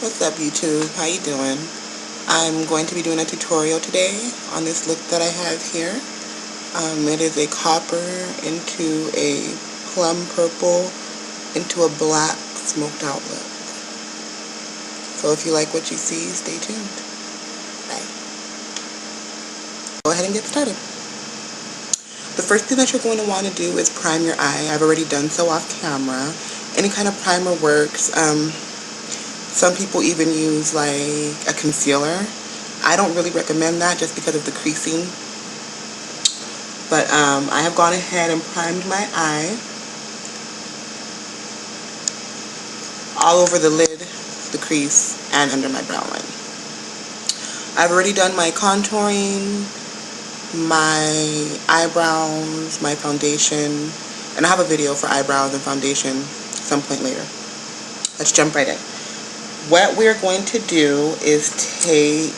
What's up, YouTube? How you doing? I'm going to be doing a tutorial today on this look that I have here. It is a copper into a plum purple into a black smoked out look. So if you like what you see, stay tuned. Bye. Go ahead and get started. The first thing that you're going to want to do is prime your eye. I've already done so off camera. Any kind of primer works. Some people even use like a concealer. I don't really recommend that just because of the creasing. But I have gone ahead and primed my eye all over the lid, the crease, and under my brow line. I've already done my contouring, my eyebrows, my foundation, and I have a video for eyebrows and foundation some point later. Let's jump right in. What we're going to do is take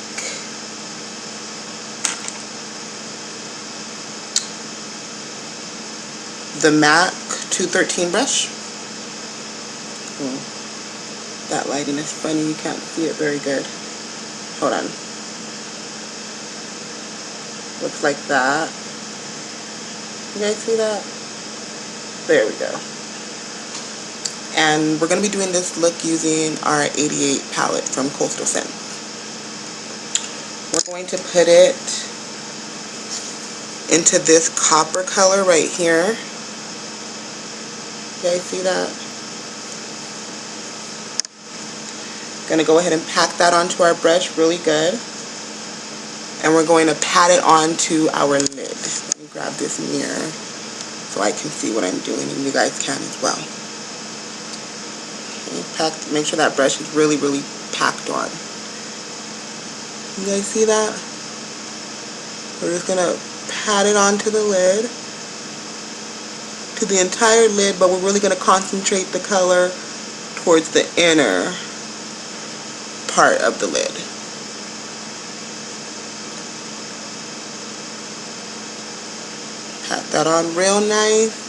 the MAC 213 brush. That lighting is funny, you can't see it very good. Hold on. Looks like that. You guys see that? There we go. And we're going to be doing this look using our 88 palette from Coastal Scents. We're going to put it into this copper color right here. You guys see that? Going to go ahead and pack that onto our brush really good. And we're going to pat it onto our lid. Let me grab this mirror so I can see what I'm doing and you guys can as well. Make sure that brush is really, really packed on. You guys see that? We're just going to pat it onto the lid, to the entire lid, but we're really going to concentrate the color towards the inner part of the lid. Pat that on real nice.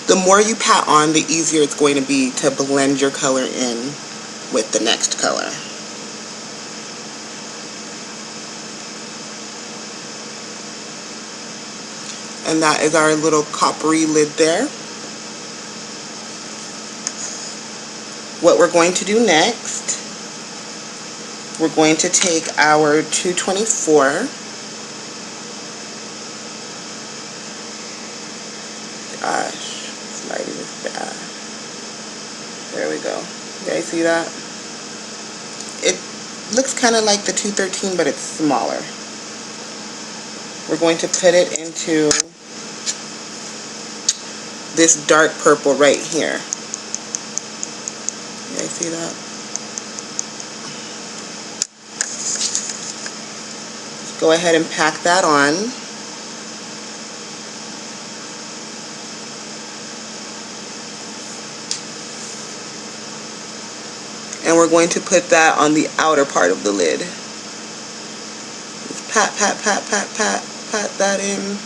The more you pat on, the easier it's going to be to blend your color in with the next color. And that is our little coppery lid there. What we're going to do next, we're going to take our 224. Gosh. Lighting is bad. There we go. You guys see that? It looks kind of like the 213, but it's smaller. We're going to put it into this dark purple right here. You guys see that? Let's go ahead and pack that on. And we're going to put that on the outer part of the lid. Just pat, pat, pat, pat, pat, pat that in.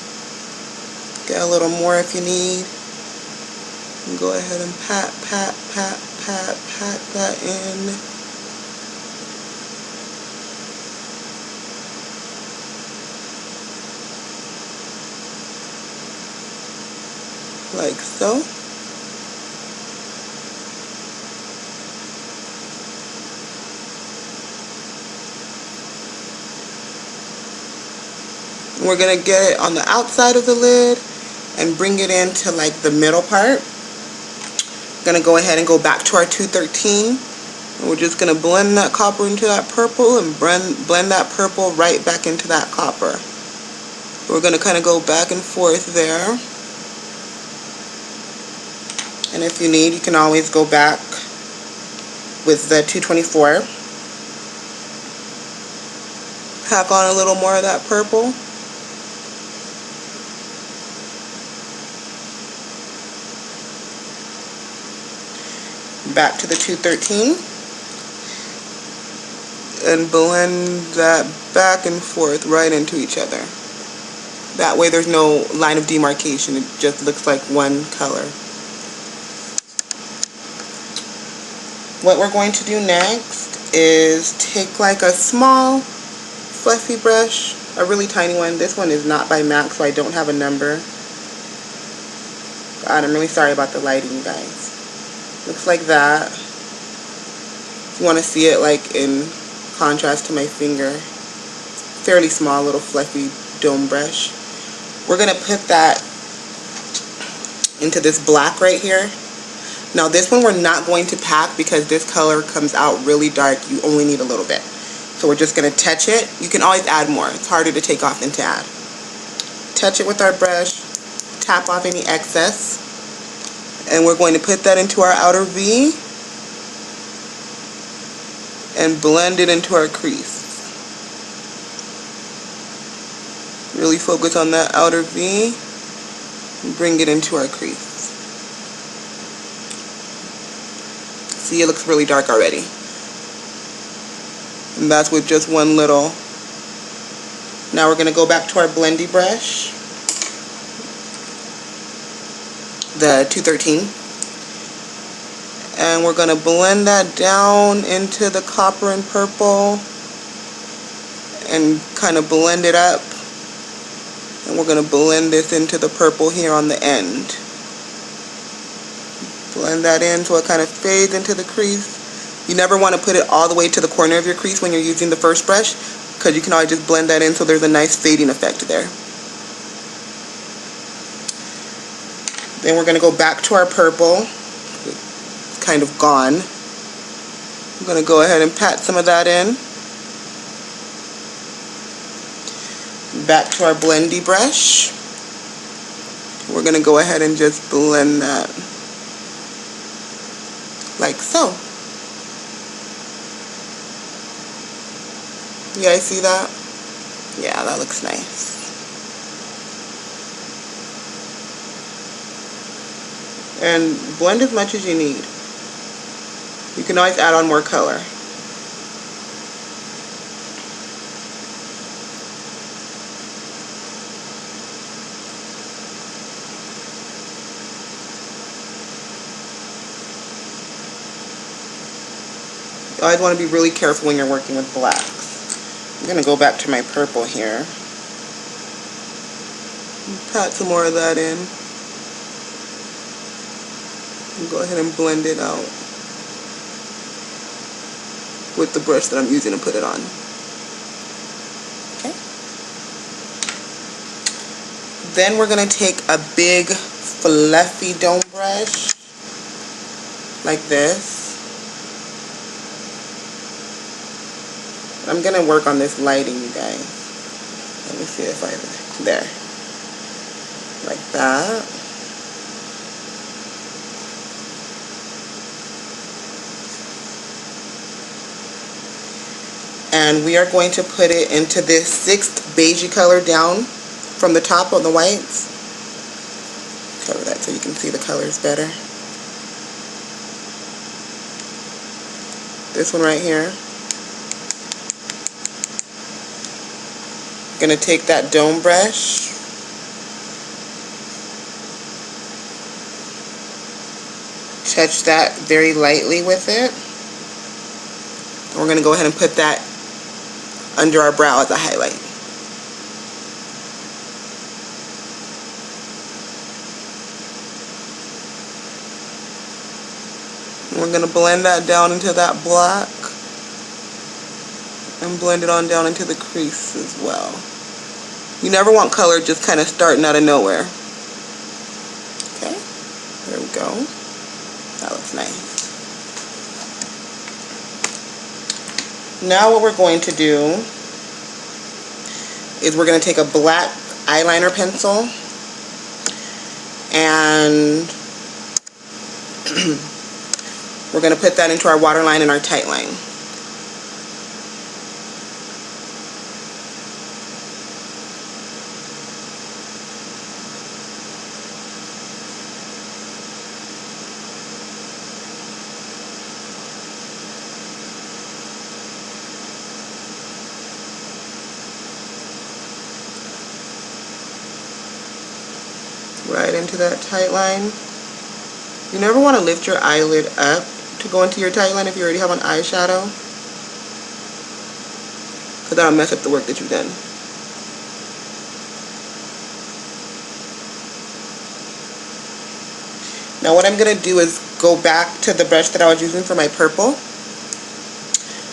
Get a little more if you need. And go ahead and pat, pat, pat, pat, pat that in. Like so. We're going to get it on the outside of the lid and bring it into like the middle part. Going to go ahead and go back to our 213. And we're just going to blend that copper into that purple and blend that purple right back into that copper. We're going to kind of go back and forth there. And if you need, you can always go back with the 224. Pack on a little more of that purple. Back to the 213 and blend that back and forth right into each other. That way there's no line of demarcation, it just looks like one color. What we're going to do next is take like a small fluffy brush, a really tiny one. This one is not by MAC, so I don't have a number. God, I'm really sorry about the lighting, guys. Looks like that. If you want to see it like in contrast to my finger. Fairly small, little fluffy dome brush. We're going to put that into this black right here. Now this one we're not going to pack because this color comes out really dark. You only need a little bit. So we're just going to touch it. You can always add more. It's harder to take off than to add. Touch it with our brush. Tap off any excess. And we're going to put that into our outer V. And blend it into our crease. Really focus on that outer V. And bring it into our crease. See, it looks really dark already. And that's with just one little. Now we're going to go back to our blendy brush, the 213, and we're going to blend that down into the copper and purple and kind of blend it up. And we're going to blend this into the purple here on the end. Blend that in so it kind of fades into the crease. You never want to put it all the way to the corner of your crease when you're using the first brush, because you can always just blend that in so there's a nice fading effect there. Then we're going to go back to our purple. It's kind of gone. I'm going to go ahead and pat some of that in. Back to our blendy brush. We're going to go ahead and just blend that like so. You guys see that? Yeah, that looks nice. And blend as much as you need. You can always add on more color. You always want to be really careful when you're working with blacks. I'm going to go back to my purple here. Pat some more of that in. And go ahead and blend it out with the brush that I'm using to put it on. Okay. Then we're going to take a big fluffy dome brush like this. I'm going to work on this lighting, you guys. Let me see if there. Like that. And we are going to put it into this 6th beigey color down from the top on the whites. Cover that so you can see the colors better. This one right here. Going to take that dome brush, touch that very lightly with it, and we're going to go ahead and put that under our brow as a highlight. And we're going to blend that down into that black and blend it on down into the crease as well. You never want color just kind of starting out of nowhere. Okay, there we go. That looks nice. Now what we're going to do is we're going to take a black eyeliner pencil and we're going to put that into our waterline and our tight line. Right into that tight line. You never want to lift your eyelid up to go into your tagline if you already have an eyeshadow, because that'll mess up the work that you've done. Now what I'm going to do is go back to the brush that I was using for my purple.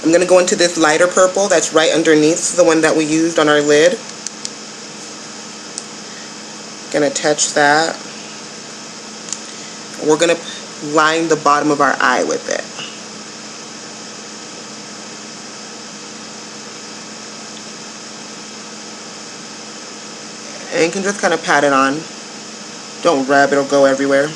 I'm going to go into this lighter purple that's right underneath the one that we used on our lid. Going to touch that. We're going to line the bottom of our eye with it. And you can just kind of pat it on. Don't rub, it'll go everywhere.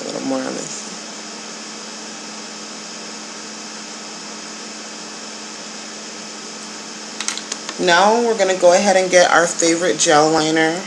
A little more on this. Now we're going to go ahead and get our favorite gel liner.